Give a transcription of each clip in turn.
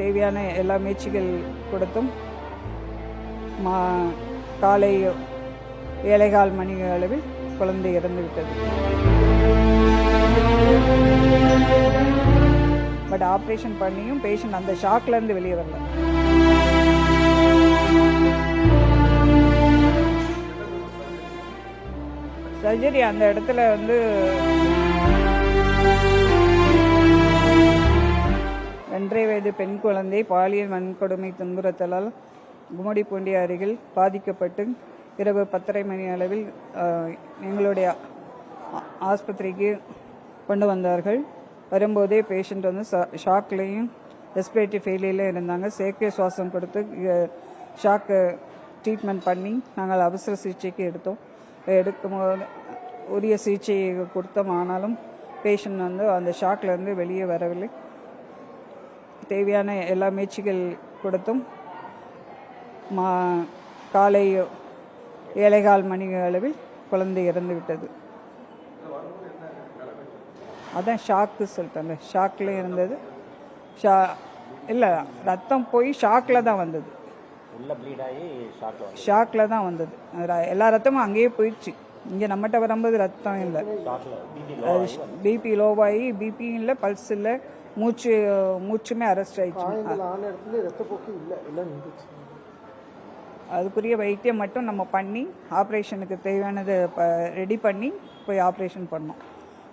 தேவையான எல்லா முயற்சிகள் கொடுத்தும் காலை 7:15 மணி அளவில் குழந்தை இறந்து விட்டது. பட் ஆப்ரேஷன் பண்ணியும் பேஷண்ட் அந்த ஷாக்லேருந்து வெளியே வரல. சர்ஜரி அந்த இடத்துல 2.5 வயது பெண் குழந்தை பாலியல் வன்கொடுமை துன்புறுத்தலால் கும்மிடிப்பூண்டி அருகில் பாதிக்கப்பட்டு இரவு 10:30 மணி அளவில் எங்களுடைய ஆஸ்பத்திரிக்கு கொண்டு வந்தார்கள். வரும்போதே பேஷண்ட் ஷாக்லேயும் ரெஸ்பிரேட்டரி ஃபெயிலியரில் இருந்தாங்க. செயற்கை சுவாசம் கொடுத்து ஷாக்கு ட்ரீட்மெண்ட் பண்ணி நாங்கள் அவசர சிகிச்சைக்கு எடுக்கும்போது உரிய சிகிச்சை கொடுத்தோம். ஆனாலும் பேஷண்ட் அந்த ஷாக்லேருந்து வெளியே வரவில்லை. தேவையான எல்லா முயற்சிகள் கொடுத்தும் காலை 7:15 மணி அளவில் குழந்தை இறந்து விட்டது. அதான் ஷாக்கு சொல்லிட்டேன். ஷாக்கில் இருந்தது. இல்லை, ரத்தம் போய் ஷாக்கில் தான் வந்தது. ஷாக்கில் தான் வந்தது. எல்லா ரத்தமும் அங்கேயே போயிடுச்சு. இங்கே நம்மகிட்ட வரும்போது ரத்தம் இல்லை. பிபி லோவாகி, பிபி இல்லை, பல்ஸ் இல்லை, மூச்சுமே அரெஸ்ட் ஆயிடுச்சு. அதுக்குரிய வைத்தியம் மட்டும் நம்ம பண்ணி ஆப்ரேஷனுக்கு தேவையானதை ரெடி பண்ணி போய் ஆப்ரேஷன் பண்ணோம்.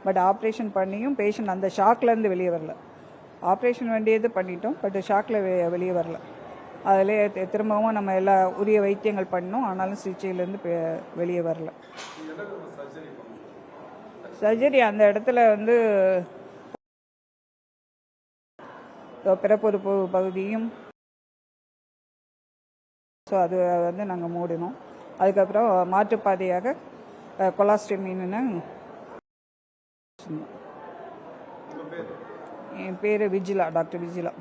பட் ஆப்ரேஷன் பண்ணியும் பேஷண்ட் அந்த ஷாக்லேருந்து வெளியே வரல. ஆப்ரேஷன் வேண்டியது பண்ணிட்டோம், பட் ஷாக்கில் வெளியே வரல. அதில் திரும்பவும் நம்ம எல்லா உரிய வைத்தியங்கள் பண்ணோம். ஆனாலும் சிகிச்சையிலேருந்து வெளியே வரல. சர்ஜரி அந்த இடத்துல பிறப்புறுப்பு பகுதியும் ஸோ அது நாங்கள் மூடினோம். அதுக்கப்புறம் மாற்றுப்பாதையாக கொலாஸ்டமின்னு என் பேர் விஜிலா, டாக்டர் விஜிலா.